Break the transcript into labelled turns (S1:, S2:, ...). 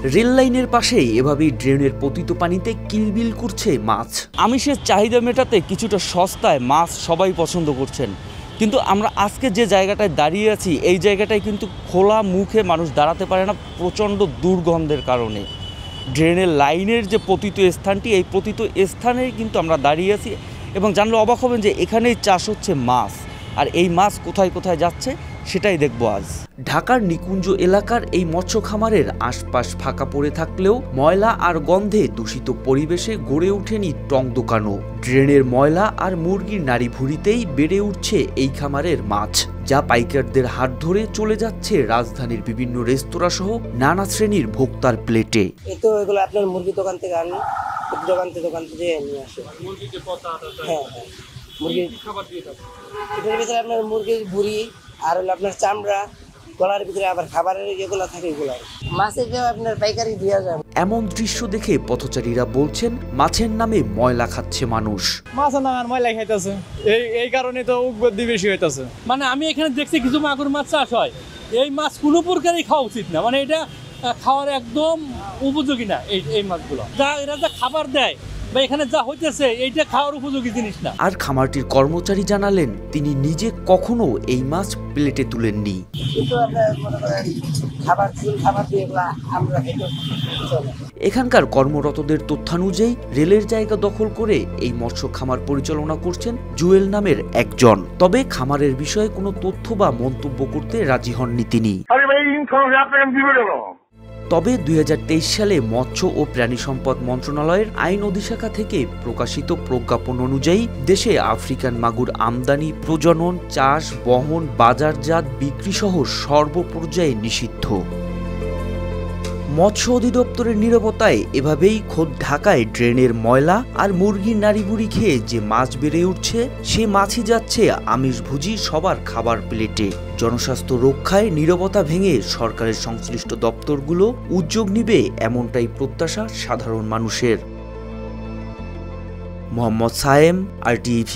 S1: Rail লাইনের পাশেই এভাবেই ড্রেনের পতিত পানিতে কিলবিল করছে মাছ। আমিষের চাহিদা মেটাতে কিছুটা সস্তায় মাছ সবাই পছন্দ করছেন, কিন্তু আমরা আজকে যে জায়গাটায় দাঁড়িয়ে আছি এই জায়গাটায় কিন্তু খোলা মুখে মানুষ দাঁড়াতে পারে না প্রচণ্ড দুর্গন্ধের কারণে। ড্রেনের লাইনের যে পতিত স্থানটি, এই পতিত স্থানেই কিন্তু আমরা দাঁড়িয়ে আছি এবং জানলে অবাক হবেন যে এখানেই চাষ হচ্ছে মাছ, আর এই মাছ কোথায় কোথায় যাচ্ছে সেটাই দেখব আজ। ঢাকার নিকুঞ্জ এলাকার এই মৎস্য খামারের আশপাশ ফাঁকা পড়ে থাকলেও ময়লা আর গন্ধে দূষিত পরিবেশে গড়ে ওঠেনি টং দোকানও। ড্রেনের ময়লা আর মুরগির নাড়ি ভুঁড়িতেই বেড়ে উঠছে এই খামারের মাছ, যা পাইকারদের হাত ধরে চলে যাচ্ছে রাজধানীর বিভিন্ন রেস্তোরাঁ সহ নানা শ্রেণীর ভোক্তার প্লেটে।
S2: তো এগুলো আপনার মুরগি দোকান থেকে আনি, দোকান থেকে নিয়ে আসে। হ্যাঁ, মুরগির খাবার দিয়ে থাকে। এটার ভিতরে আপনার মুরগির ভুঁড়ি আর হলো আপনার চামড়া, গলার ভিতরে আবার খাবারের যেগুলো থাকে এগুলো। মাছের আপনার পাইকারি দেওয়া যায়।
S1: এমন দৃশ্য দেখে পথচারীরা বলছেন মাছের নামে ময়লা খাচ্ছে মানুষ।
S3: মাছের নামে ময়লা খাইতেছে, এই কারণে তো উৎপত্তি বেশি হইতেছে।
S4: মানে আমি এখানে দেখছি কিছু মাগুর মাছ চাষ হয়, এই মাছ কোনো প্রকারই খাওয়া উচিত না, মানে এটা খাওয়ার একদম উপযোগী না। এই মাছগুলো এরা যা খাবার দেয় বা এখানে যা হইতেছে এইটা খাওয়ার উপযোগী জিনিস না।
S1: আর খামারটির কর্মচারী জানালেন তিনি নিজে কখনো এই মাছ প্লেটে তুলেননি। এখানকার কর্মরতদের তথ্যানুযায়ী রেলের জায়গা দখল করে এই মৎস্য খামার পরিচালনা করছেন জুয়েল নামের একজন। তবে খামারের বিষয়ে কোনো তথ্য বা মন্তব্য করতে রাজি হননি তিনি। তবে 2023 সালে মৎস্য ও প্রাণী সম্পদ মন্ত্রণালয়ের আইন অধিশাখা থেকে প্রকাশিত প্রজ্ঞাপন অনুযায়ী দেশে আফ্রিকান মাগুর আমদানি, প্রজনন, চাষ, বহন, বাজারজাত, বিক্রি সহ সর্বপর্যায়ে নিষিদ্ধ। মৎস্য অধিদপ্তরের নীরবতায় এভাবেই খোদ ঢাকায় ড্রেনের ময়লা আর মুরগির নাড়িভুড়ি খেয়ে যে মাছ বেড়ে উঠছে সে মাছই যাচ্ছে আমিষভোজী সবার খাবার প্লেটে। জনস্বাস্থ্য রক্ষায় নীরবতা ভেঙে সরকারের সংশ্লিষ্ট দপ্তরগুলো উদ্যোগ নিবে এমনটাই প্রত্যাশা সাধারণ মানুষের। মোহাম্মদ সায়েম, RTV।